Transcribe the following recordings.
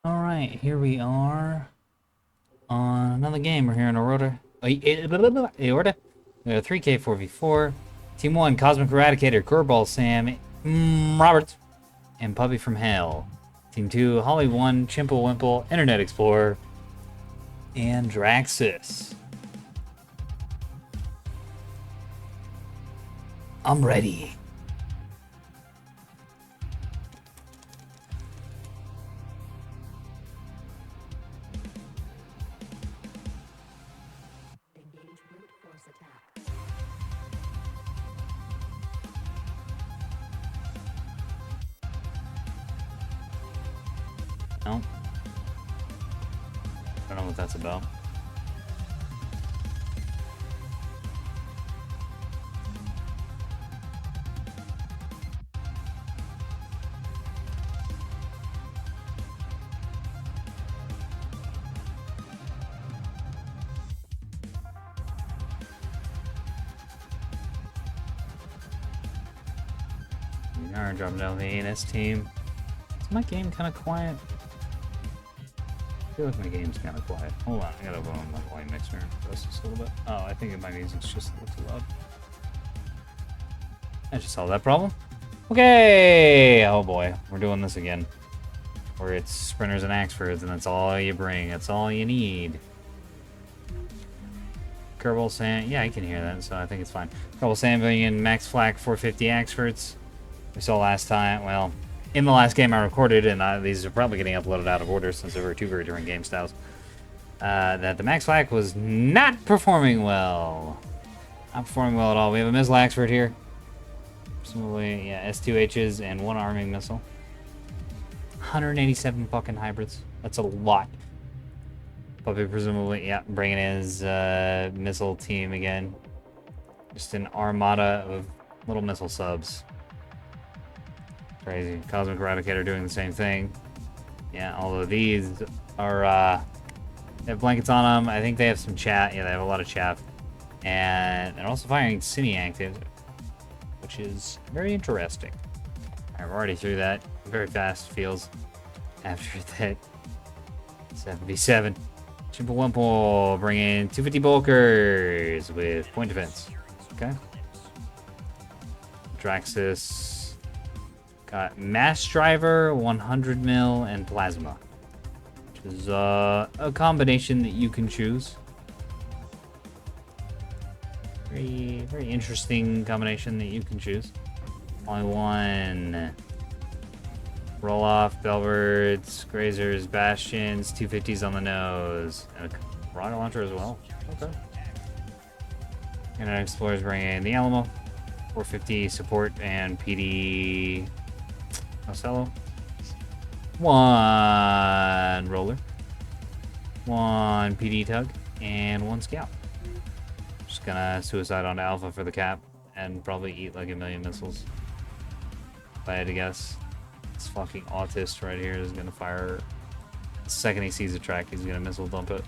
Alright, here we are on another game. We're here in Aorta. Aorta? 3K 4v4. Team 1, Cosmic Eradicator, Curveball Sam, Roberts, and Puppy from Hell. Team 2, Holly 1, Chimple Wimple, Internet Explorer, and Draxus. I'm ready. No. I don't know what that's about. Alright, dropping down the ANS team. Is my game kind of quiet? I feel like my game's kind of quiet. Hold on, I gotta go on my volume mixer. Adjust this a little bit. Oh, I think my music's just a little too loud. I just solved that problem. Okay! Oh boy, we're doing this again. Where it's sprinters and axfords, and that's all you bring. That's all you need. Kerbal Sand, yeah, I can hear that, so I think it's fine. Kerbal Sand and Max Flak 450 axfords. We saw last time, well, in the last game I recorded, and these are probably getting uploaded out of order since they were two very different game styles, that the Max Flak was not performing well. Not performing well at all. We have a missile axford here. Presumably, yeah, S2Hs and one arming missile. 187 fucking hybrids. That's a lot. Puppy presumably, yeah, bringing his missile team again. Just an armada of little missile subs. Crazy. Cosmic Eradicator doing the same thing. Yeah, although these are, they have blankets on them. I think they have some chat. Yeah, they have a lot of chaff. And they're also firing semi-active, which is very interesting. Alright, we're already through that. Very fast feels after that 7v7. Chimple Wimple bringing 250 bulkers with point defense. Okay. Draxus got Mass Driver, 100 mil, and Plasma, which is a combination that you can choose. Very, very interesting combination that you can choose. Only one. Roll off, Bellbirds, Grazers, Bastions, 250s on the nose, and a rocket launcher as well. Okay. And an Explorer's bringing the Alamo, 450 support, and PD Marcelo. One roller, one PD tug, and one scout. Just gonna suicide onto Alpha for the cap and probably eat like a million missiles. If I had to guess. This fucking autist right here is gonna fire. The second he sees a track, he's gonna missile dump it.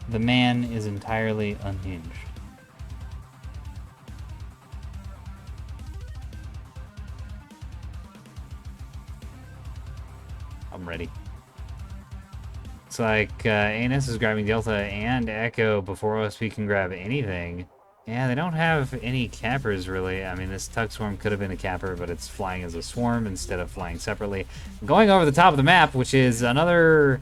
The man is entirely unhinged. I'm ready. It's like ANS is grabbing Delta and Echo before OSP can grab anything. Yeah, they don't have any cappers, really. I mean, this Tug Swarm could have been a capper, but it's flying as a swarm instead of flying separately. Going over the top of the map, which is another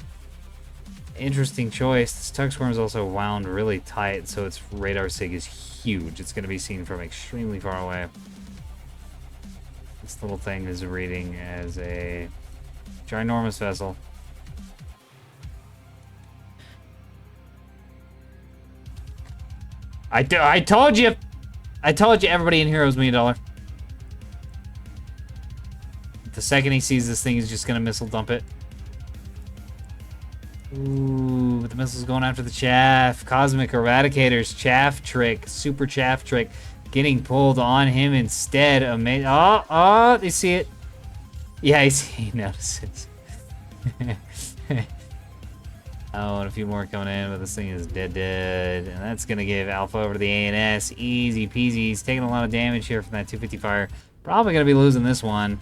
interesting choice. This Tug Swarm is also wound really tight, so its radar sig is huge. It's going to be seen from extremely far away. This little thing is reading as a ginormous vessel. I told you! I told you everybody in here owes me $1. The second he sees this thing, he's just gonna missile dump it. Ooh, but the missile's going after the chaff. Cosmic Eradicator's chaff trick, super chaff trick, getting pulled on him instead. Amazing. Oh, they see it. Yeah, he notices. Oh, and a few more coming in, but this thing is dead. And that's going to give Alpha over to the ANS. Easy peasy. He's taking a lot of damage here from that 250 fire. Probably gonna be losing this one,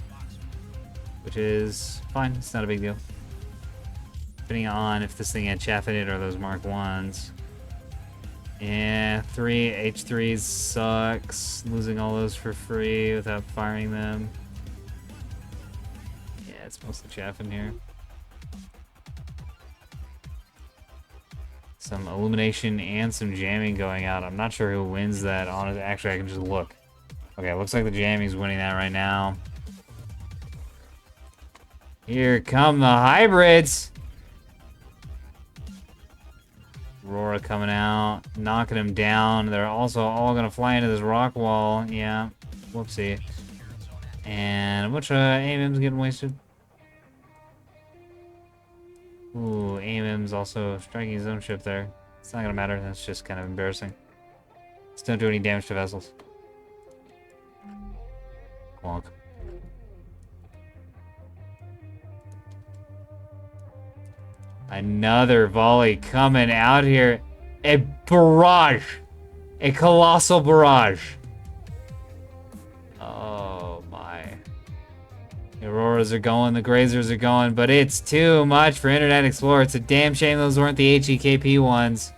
which is fine. It's not a big deal. Depending on if this thing had chaff in it or those Mark 1s. Yeah, H3s sucks. Losing all those for free without firing them. Yeah, it's mostly chaff in here. Some illumination and some jamming going out. I'm not sure who wins that. Honestly, actually, I can just look. Okay, looks like the jamming's winning that right now. Here come the hybrids. Aurora coming out, knocking him down. They're also all gonna fly into this rock wall. Yeah, whoopsie. And a bunch of AMM's getting wasted. Ooh, AMM's also striking his own ship there. It's not gonna matter, that's just kind of embarrassing. Just don't do any damage to vessels. Clonk. Another volley coming out here. A barrage. A colossal barrage. Oh my. The Auroras are going, the Grazers are going, but it's too much for Internet Explorer. It's a damn shame those weren't the HEKP ones.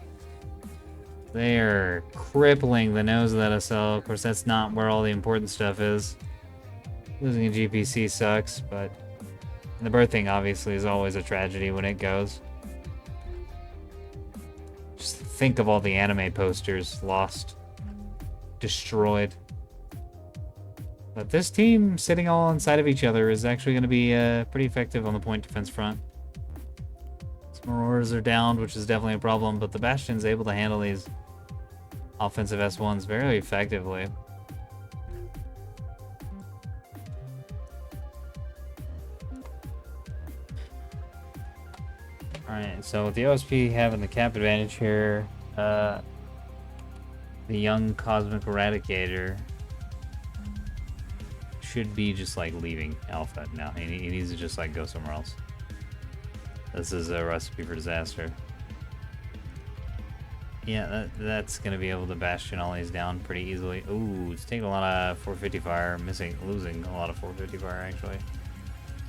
They are crippling the nose of that SL. Of course, that's not where all the important stuff is. Losing a GPC sucks, but the birthing obviously is always a tragedy when it goes. Just think of all the anime posters lost, destroyed. But this team sitting all inside of each other is actually going to be pretty effective on the point defense front. Some Auroras are downed, which is definitely a problem, but the Bastion's able to handle these offensive S1s very effectively. Alright, so with the OSP having the cap advantage here, the young Cosmic Eradicator should be just like leaving Alpha now. He needs to just like go somewhere else. This is a recipe for disaster. Yeah, that's gonna be able to Bastion all these down pretty easily. Ooh, it's taking a lot of 450 fire, losing a lot of 450 fire actually.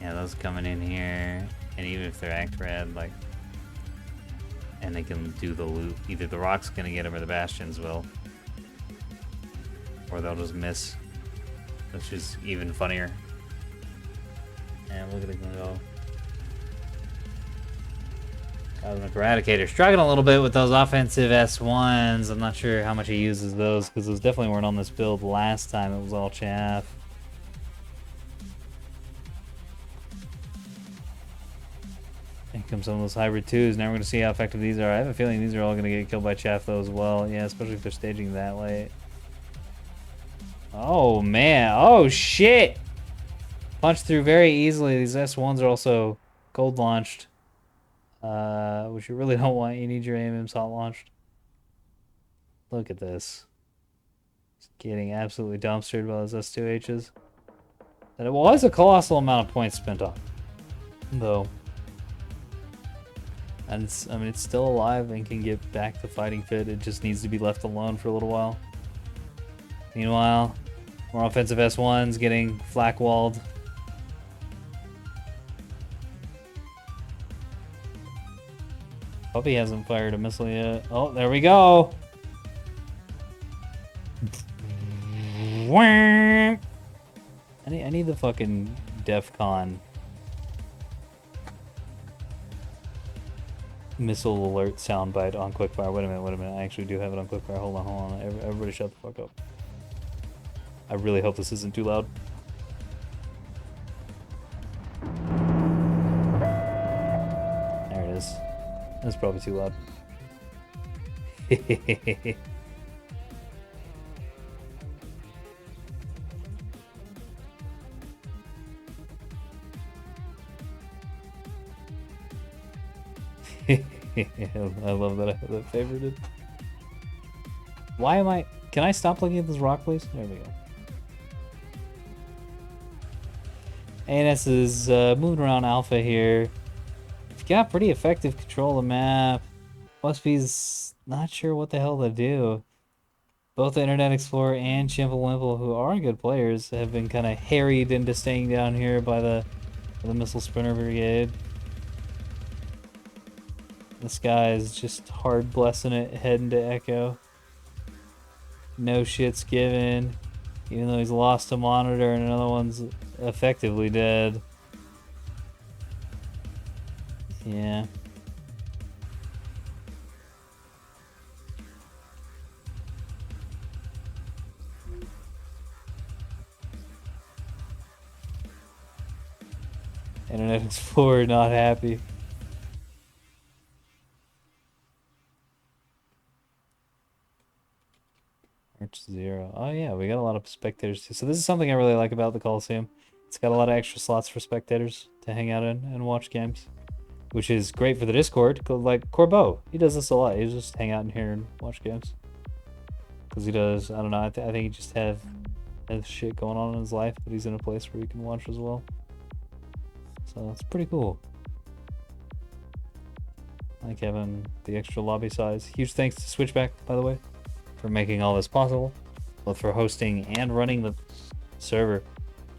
Yeah, those coming in here, and even if they're act red, like, and they can do the loop. Either the rock's gonna get them or the Bastions will, or they'll just miss, which is even funnier. And look at it go. Cosmic Eradicator struggling a little bit with those offensive S1s. I'm not sure how much he uses those, because those definitely weren't on this build last time. It was all chaff. Here come some of those hybrid 2s. Now we're going to see how effective these are. I have a feeling these are all going to get killed by chaff though as well. Yeah, especially if they're staging that late. Oh man. Oh shit! Punched through very easily. These S1s are also cold launched. Which you really don't want. You need your AMMs hot launched. Look at this. It's getting absolutely dumpstered by those S2Hs. That it was a colossal amount of points spent on, though. And it's, I mean, it's still alive and can get back to fighting fit. It just needs to be left alone for a little while. Meanwhile, more offensive S1s getting flak walled. Puppy hasn't fired a missile yet. Oh, there we go. I need the fucking DEFCON missile alert soundbite on quickfire. Wait a minute. I actually do have it on quickfire. Hold on. Everybody shut the fuck up. I really hope this isn't too loud. There it is. That's probably too loud. I love that I have that favorited. Why am I... Can I stop looking at this rock, please? There we go. ANS is moving around Alpha here. Got pretty effective control of the map. OSP's not sure what the hell to do. Both Internet Explorer and Chimple who are good players, have been kind of harried into staying down here by the Missile Sprinter Brigade. This guy is just hard blessing it, heading to Echo. No shit's given. Even though he's lost a monitor and another one's effectively dead. Yeah. Internet Explorer not happy. March 0. Oh yeah, we got a lot of spectators too. So this is something I really like about the Coliseum. It's got a lot of extra slots for spectators to hang out in and watch games, which is great for the Discord. Like Corbeau, he does this a lot. He just hang out in here and watch games. Because he does, I don't know, I think he just has shit going on in his life, but he's in a place where he can watch as well. So it's pretty cool. I like having the extra lobby size. Huge thanks to Switchback, by the way, for making all this possible, both for hosting and running the server.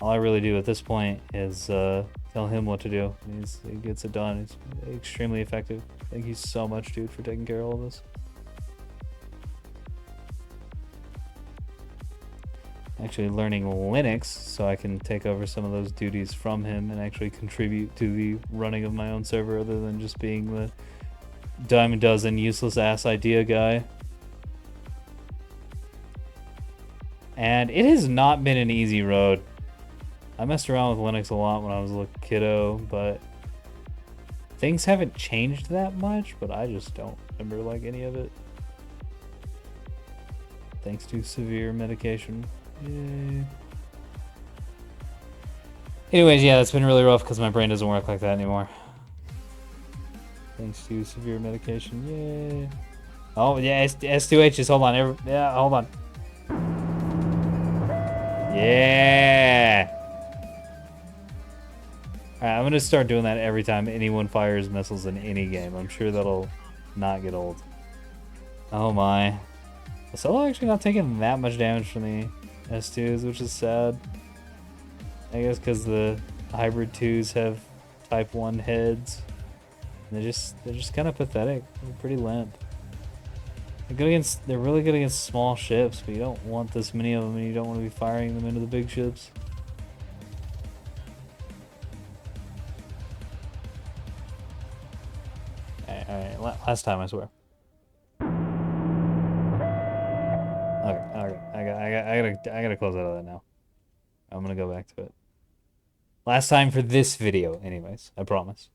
All I really do at this point is tell him what to do. He gets it done. He's extremely effective. Thank you so much, dude, for taking care of all this. Actually learning Linux so I can take over some of those duties from him and actually contribute to the running of my own server other than just being the dime a dozen useless ass idea guy. And it has not been an easy road. I messed around with Linux a lot when I was a little kiddo, but things haven't changed that much, but I just don't remember like any of it. Thanks to severe medication. Yay. Anyways, yeah, it's been really rough because my brain doesn't work like that anymore. Thanks to severe medication. Yay. Oh, yeah, S2H's. Hold on. Yeah, hold on. Yeah. Alright, I'm going to start doing that every time anyone fires missiles in any game. I'm sure that'll not get old. Oh my. Solo actually not taking that much damage from the S2s, which is sad. I guess because the hybrid 2s have type 1 heads. They're just kind of pathetic. They're pretty limp. They're really good against small ships, but you don't want this many of them, and you don't want to be firing them into the big ships. Alright, last time, I swear. Okay, I gotta close out of that now. I'm gonna go back to it. Last time for this video, anyways. I promise.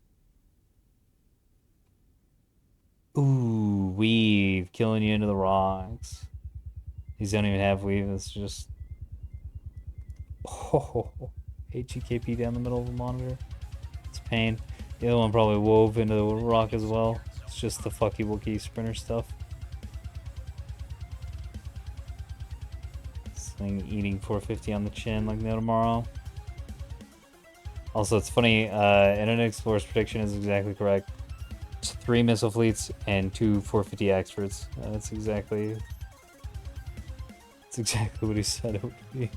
Ooh, weave. Killing you into the rocks. These don't even have weave. It's just... Oh, HEKP down the middle of the monitor. It's pain. The other one probably wove into the rock as well. It's just the fucky wookie sprinter stuff. This thing eating 450 on the chin like no tomorrow. Also, it's funny, Internet Explorer's prediction is exactly correct. It's 3 missile fleets and 2 450 experts. That's exactly what he said it would be.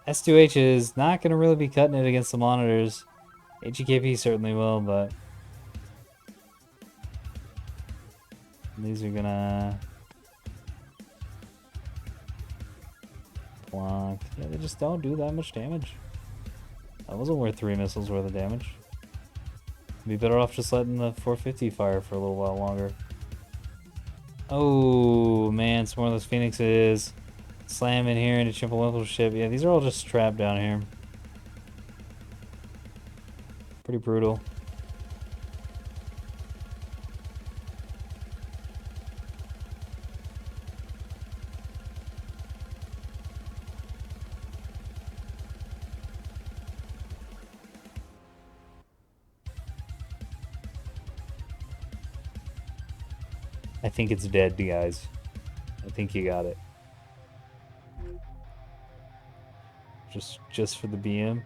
S2H is not going to really be cutting it against the monitors. HEKP certainly will, but these are gonna block. Yeah, they just don't do that much damage. That wasn't worth 3 missiles worth of damage. Be better off just letting the 450 fire for a little while longer. Oh man, some more of those Phoenixes. Slam in here into Chimple ship. Yeah, these are all just trapped down here. Pretty brutal. I think it's dead, guys. I think you got it. Just for the BM.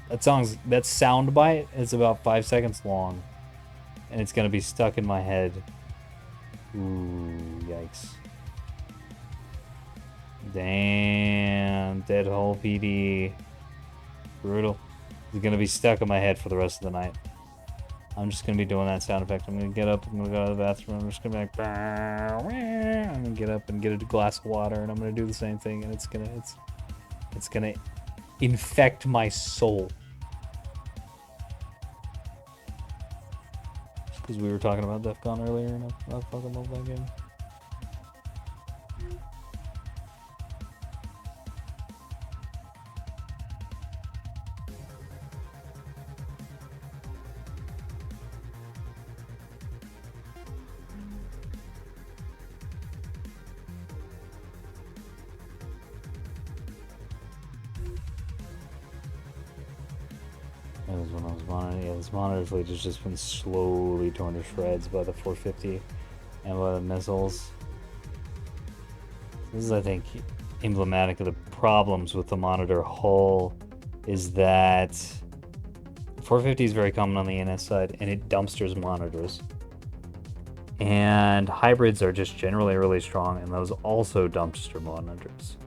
That sound bite is about 5 seconds long, and it's gonna be stuck in my head. Ooh, yikes. Damn, dead hole PD. Brutal. It's gonna be stuck in my head for the rest of the night. I'm just gonna be doing that sound effect. I'm gonna get up, I'm gonna go to the bathroom, I'm just gonna be like, I'm gonna get up and get a glass of water, and I'm gonna do the same thing, and it's gonna infect my soul. Just because we were talking about DEF CON earlier, and I fucking love that game. That was when I was monitoring. Yeah, this monitor fleet has just been slowly torn to shreds by the 450 and by the missiles. This is, I think, emblematic of the problems with the monitor hull, is that 450 is very common on the NS side, and it dumpsters monitors. And hybrids are just generally really strong, and those also dumpster monitors.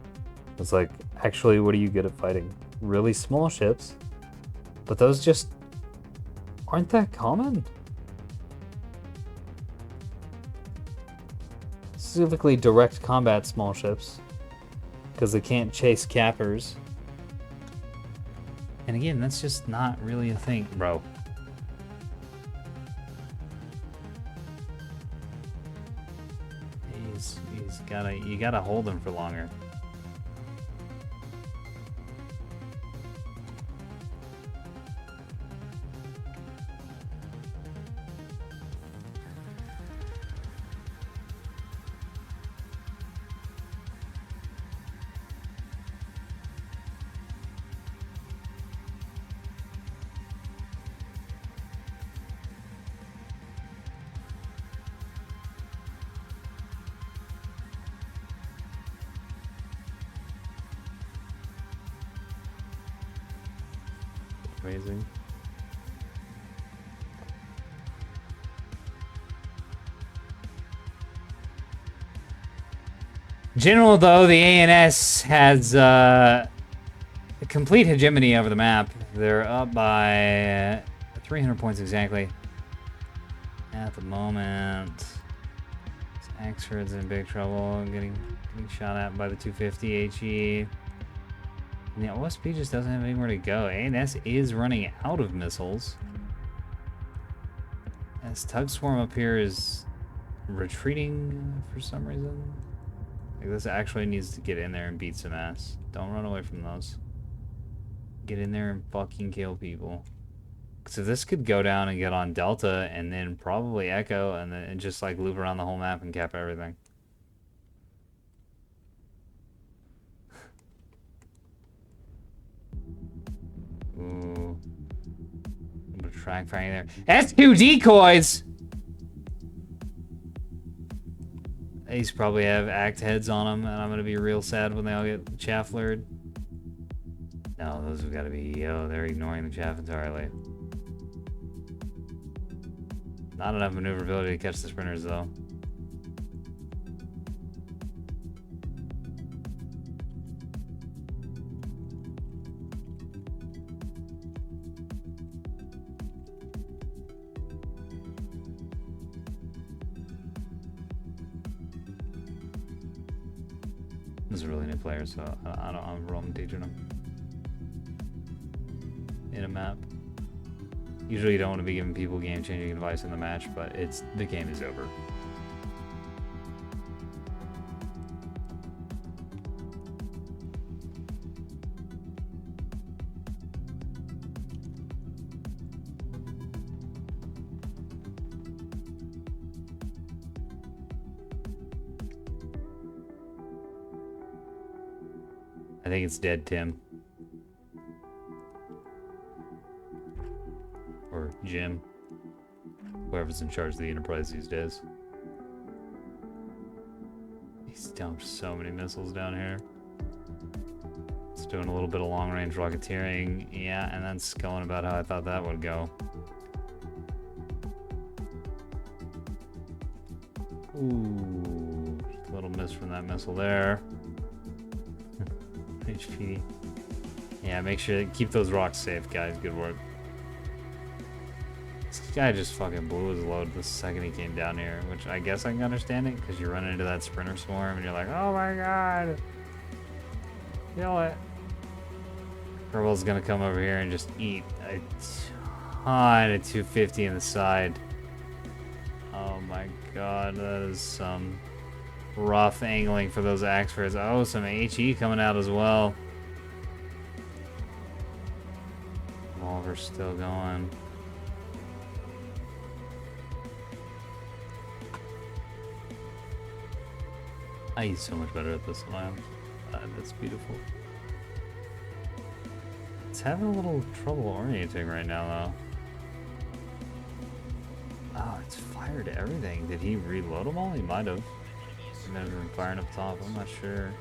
It's like, actually, what are you good at fighting? Really small ships? But those just aren't that common. Specifically direct combat small ships, because they can't chase cappers. And again, that's just not really a thing, bro. You gotta hold him for longer. Amazing. In general, though, the ANS has a complete hegemony over the map. They're up by 300 points exactly at the moment. Axford's in big trouble, getting shot at by the 250 HE. And the OSP just doesn't have anywhere to go. ANS is running out of missiles. As Tug Swarm up here is retreating for some reason. Like, this actually needs to get in there and beat some ass. Don't run away from those. Get in there and fucking kill people. So this could go down and get on Delta, and then probably Echo, and then just like loop around the whole map and cap everything. Ooh. A little bit of track fighting there. S2 decoys! These probably have act heads on them, and I'm gonna be real sad when they all get chaff lured. No, those have got to be, they're ignoring the chaff entirely. Not enough maneuverability to catch the sprinters, though. This is a really new player, so I'm rolling teaching him in a map. Usually you don't want to be giving people game-changing advice in the match, but the game is over. I think it's dead, Tim. Or Jim. Whoever's in charge of the Enterprise these days. He's dumped so many missiles down here. It's doing a little bit of long-range rocketeering. Yeah, and that's going about how I thought that would go. Ooh, just a little miss from that missile there. HP. Yeah, make sure keep those rocks safe, guys. Good work. This guy just fucking blew his load the second he came down here, which I guess I can understand it, because you run into that sprinter swarm and you're like, oh my god, kill it. Kerbal's gonna come over here and just eat a ton of 250 in the side. Oh my god, that is some rough angling for those Axfords. Oh, some HE coming out as well. Revolver's still going. He's so much better at this than I am. That's beautiful. It's having a little trouble orienting right now, though. Oh, it's fired everything. Did he reload them all? He might have. He might have been firing up top. I'm not sure.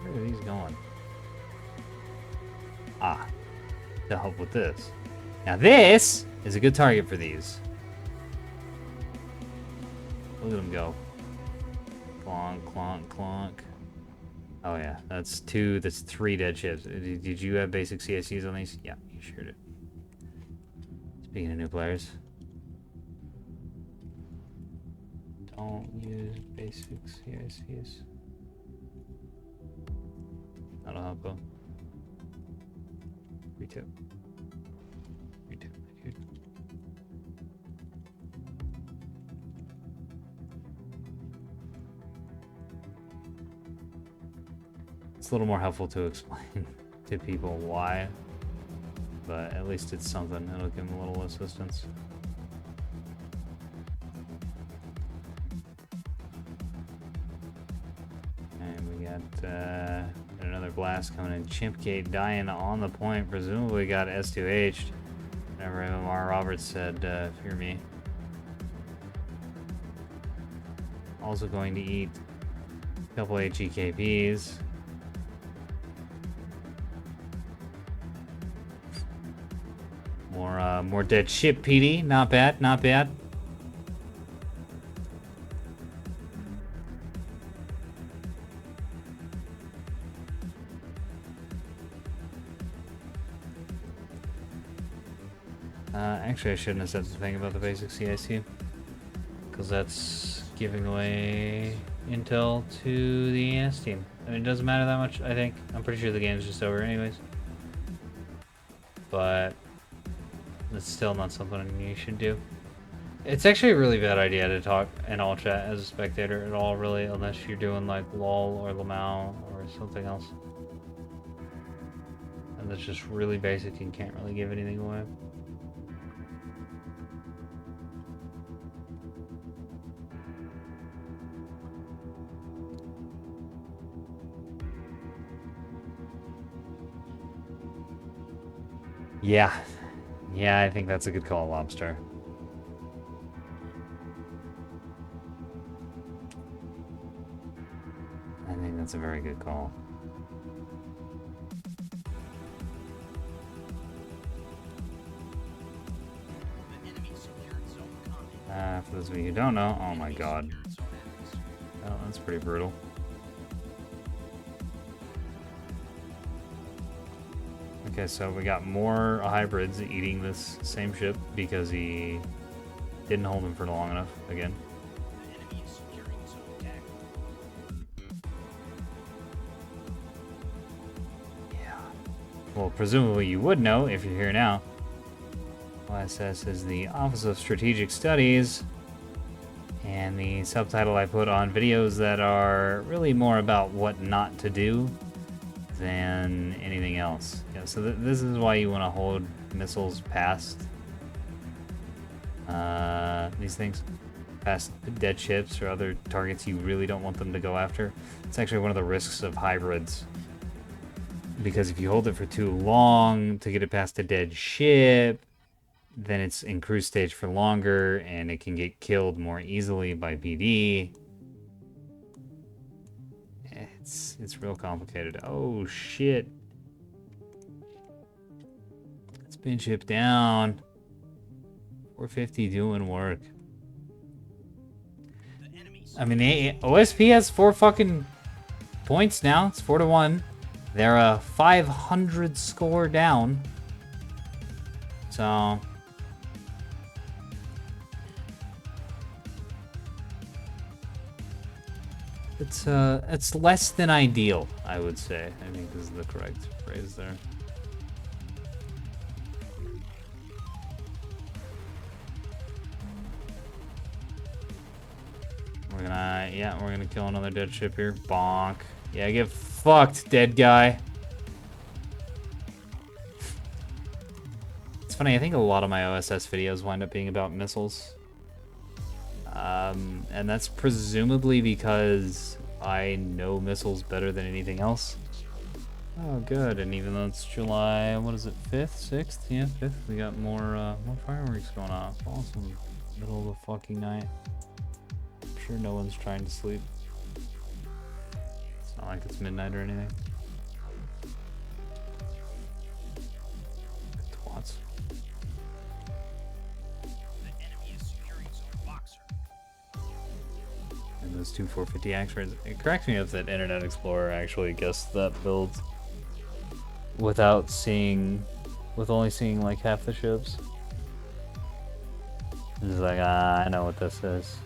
Where are these going? Ah, to help with this. Now this is a good target for these. Look at them go. Clonk, clonk, clonk. Oh yeah, that's 3 dead ships. Did you have basic CSCs on these? Yeah, you sure did. Speaking of new players. Don't use basic CSCs. That'll help them. Retip. Retip, dude. It's a little more helpful to explain to people why, but at least it's something. It'll give them a little assistance. And we got another blast coming in. Chimpgate dying on the point. Presumably got S2H'd. Whenever MMR Roberts said, fear me. Also going to eat a couple HEKPs. More dead ship, PD. Not bad, not bad. Actually, I shouldn't have said the thing about the basic CIC, because that's giving away intel to the AS team. I mean, it doesn't matter that much, I think. I'm pretty sure the game's just over anyways. But it's still not something you should do. It's actually a really bad idea to talk in all chat as a spectator at all, really, unless you're doing like LOL or Lamau or something else. And that's just really basic and can't really give anything away. Yeah. Yeah, I think that's a good call, Lobster. I think that's a very good call. For those of you who don't know, oh my god. Oh, that's pretty brutal. Okay, so we got more hybrids eating this same ship because he didn't hold him for long enough again. Yeah. Well, presumably you would know if you're here now. OSS is the Office of Strategic Studies, and the subtitle I put on videos that are really more about what not to do than anything else. Yeah, so this is why you want to hold missiles past these things, past dead ships or other targets you really don't want them to go after. It's actually one of the risks of hybrids, because if you hold it for too long to get it past a dead ship, then it's in cruise stage for longer and it can get killed more easily by PD. It's real complicated. Oh shit. Spin ship down. 450 doing work. I mean, the OSP has 4 fucking points now. It's 4-1. They're a 500 score down. So it's less than ideal, I would say. I think this is the correct phrase there. We're gonna kill another dead ship here. Bonk. Yeah, get fucked, dead guy. It's funny, I think a lot of my OSS videos wind up being about missiles. And that's presumably because I know missiles better than anything else. Oh, good. And even though it's July, what is it, 5th, 6th? Yeah, 5th. We got more fireworks going off. Awesome. Middle of the fucking night. I'm sure no one's trying to sleep. It's not like it's midnight or anything. Twats. And those two 450 X-rays. It cracks me up that Internet Explorer actually guessed that build without seeing, with only seeing like half the ships. It's like, I know what this is.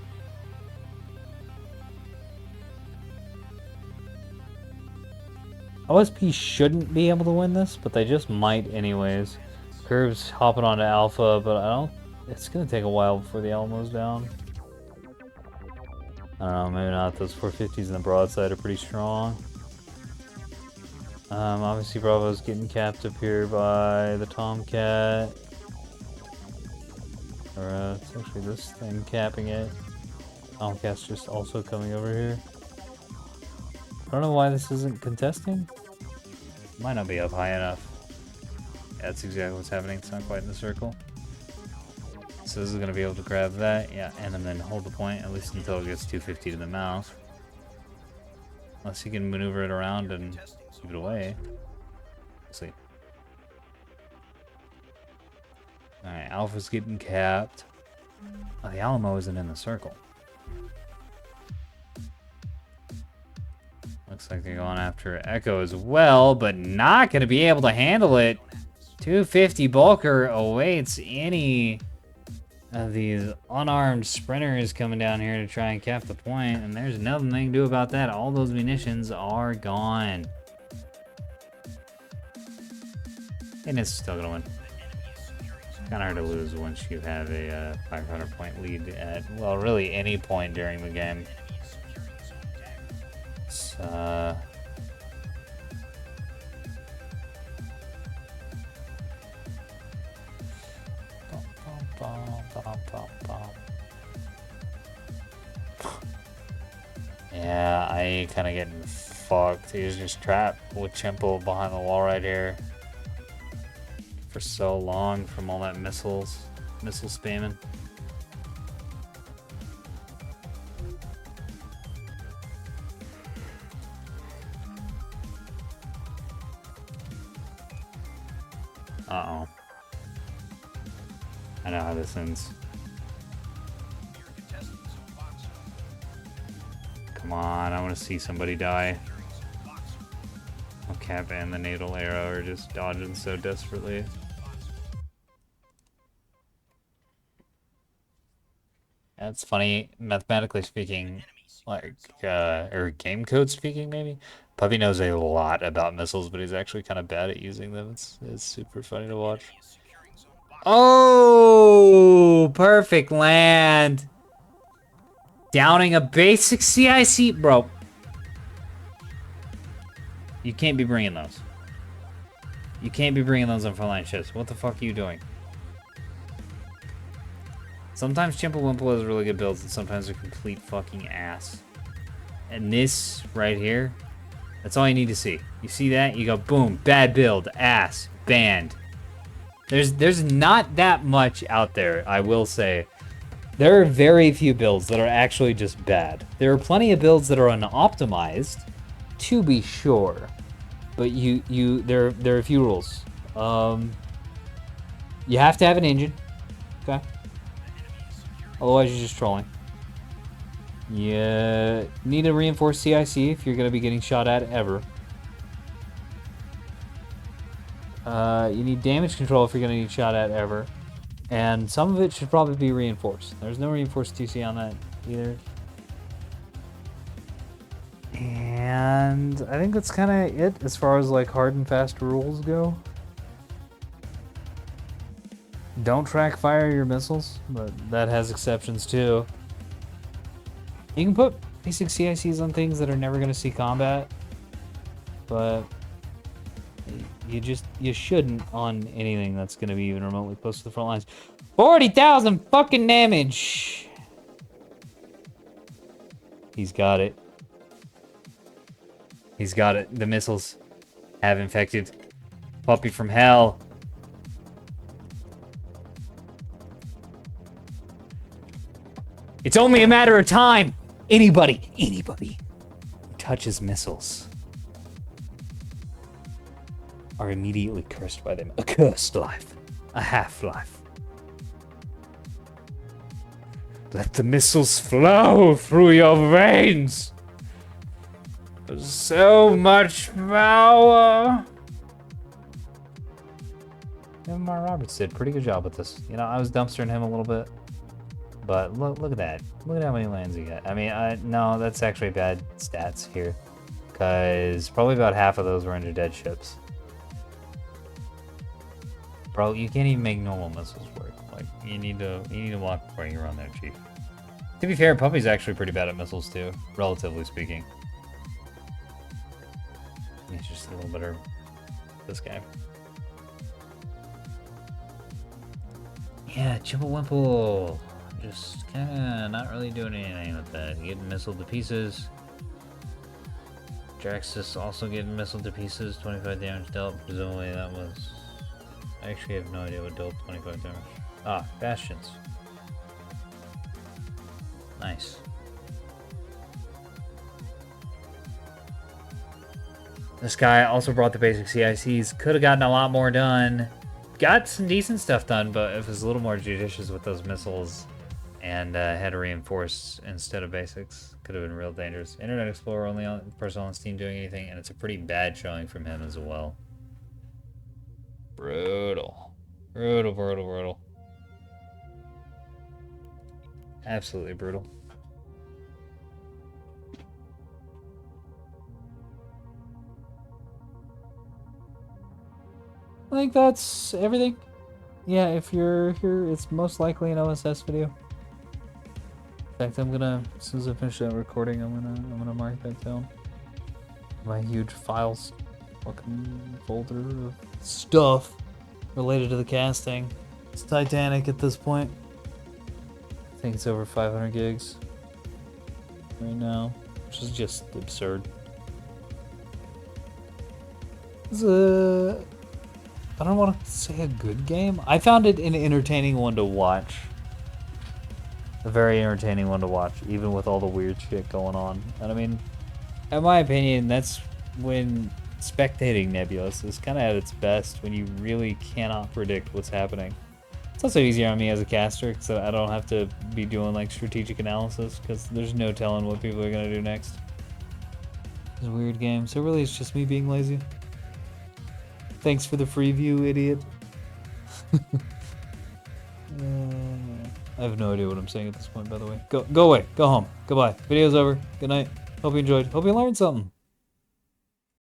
OSP shouldn't be able to win this, but they just might anyways. Curve's hopping onto Alpha, but I don't. It's gonna take a while before the Alamo's down. I don't know, maybe not. Those 450s in the broadside are pretty strong. Obviously Bravo's getting capped up here by the Tomcat. Or it's actually this thing capping it. Tomcat's just also coming over here. I don't know why this isn't contesting. Might not be up high enough. Yeah, that's exactly what's happening. It's not quite in the circle. So this is going to be able to grab that, yeah, and then hold the point, at least until it gets 250 to the mouth. Unless he can maneuver it around and give it away. We'll see. Alright, Alpha's getting capped. Oh, the Alamo isn't in the circle. Looks like they're going after Echo as well, but not going to be able to handle it. 250 Bulker awaits any of these unarmed sprinters coming down here to try and cap the point, and there's nothing they can do about that. All those munitions are gone. And it's still going to win. Kind of hard to lose once you have a 500 point lead at, well, really any point during the game. It's, yeah, I kind of getting fucked. He was just trapped with Chimple behind the wall right here for so long from all that missile spamming. Uh-oh. I know how this ends. Come on, I want to see somebody die. Oh, Cap and the Natal Arrow are just dodging so desperately. That's funny, mathematically speaking, like, or game code speaking maybe. Puppy knows a lot about missiles, but he's actually kind of bad at using them. It's super funny to watch. Oh, perfect land. Downing a basic CIC, bro. You can't be bringing those. You can't be bringing those on frontline ships. What the fuck are you doing? Sometimes Chimple Wimple has really good builds, and sometimes they're complete fucking ass. And this right here, that's all you need to see. You see that? You go, boom, bad build, ass, banned. There's not that much out there, I will say. There are very few builds that are actually just bad. There are plenty of builds that are unoptimized, to be sure. But there are a few rules. You have to have an engine. Okay. Otherwise, you're just trolling. You need a reinforced CIC if you're going to be getting shot at ever. You need damage control if you're going to get shot at ever. And some of it should probably be reinforced. There's no reinforced TC on that either. And I think that's kind of it as far as like hard and fast rules go. Don't track fire your missiles, but that has exceptions too. You can put basic CICs on things that are never going to see combat, but you shouldn't on anything that's going to be even remotely close to the front lines. 40,000 fucking damage. He's got it. He's got it. The missiles have infected Puppy from hell. It's only a matter of time. Anybody who touches missiles are immediately cursed by them. A cursed life. A half-life. Let the missiles flow through your veins. There's so much power. Even Mark Roberts did a pretty good job with this. You know, I was dumpstering him a little bit. But look at that. Look at how many lands he got. I mean, no, that's actually bad stats here. Because probably about half of those were under dead ships. Bro, you can't even make normal missiles work. Like, you need to walk before you run there, Chief. To be fair, Puppy's actually pretty bad at missiles too, relatively speaking. He's just a little better this guy. Yeah, Chimblewimple. Just kinda not really doing anything with that. Getting missiled to pieces. Draxus also getting missiled to pieces. 25 damage dealt. Presumably that was... I actually have no idea what dealt 25 damage. Ah, Bastions. Nice. This guy also brought the basic CICs. Could have gotten a lot more done. Got some decent stuff done, but it was a little more judicious with those missiles. And had to reinforce instead of basics. Could have been real dangerous. Internet Explorer only on person on Steam doing anything, and it's a pretty bad showing from him as well. Brutal. Brutal, brutal, brutal. Absolutely brutal. I think that's everything. Yeah, if you're here, it's most likely an OSS video. In fact, I'm gonna, as soon as I finish that recording, I'm gonna mark that down. My huge files fucking folder of stuff related to the casting. It's Titanic at this point. I think it's over 500 gigs right now, which is just absurd. It's I don't want to say a good game. I found it an entertaining one to watch. A very entertaining one to watch, even with all the weird shit going on. And I mean, in my opinion, that's when spectating Nebulous is kind of at its best, when you really cannot predict what's happening. It's also easier on me as a caster, because I don't have to be doing like strategic analysis, because there's no telling what people are going to do next. It's a weird game, so really it's just me being lazy. Thanks for the free view, idiot. I have no idea what I'm saying at this point, by the way. Go away. Go home. Goodbye. Video's over. Good night. Hope you enjoyed. Hope you learned something.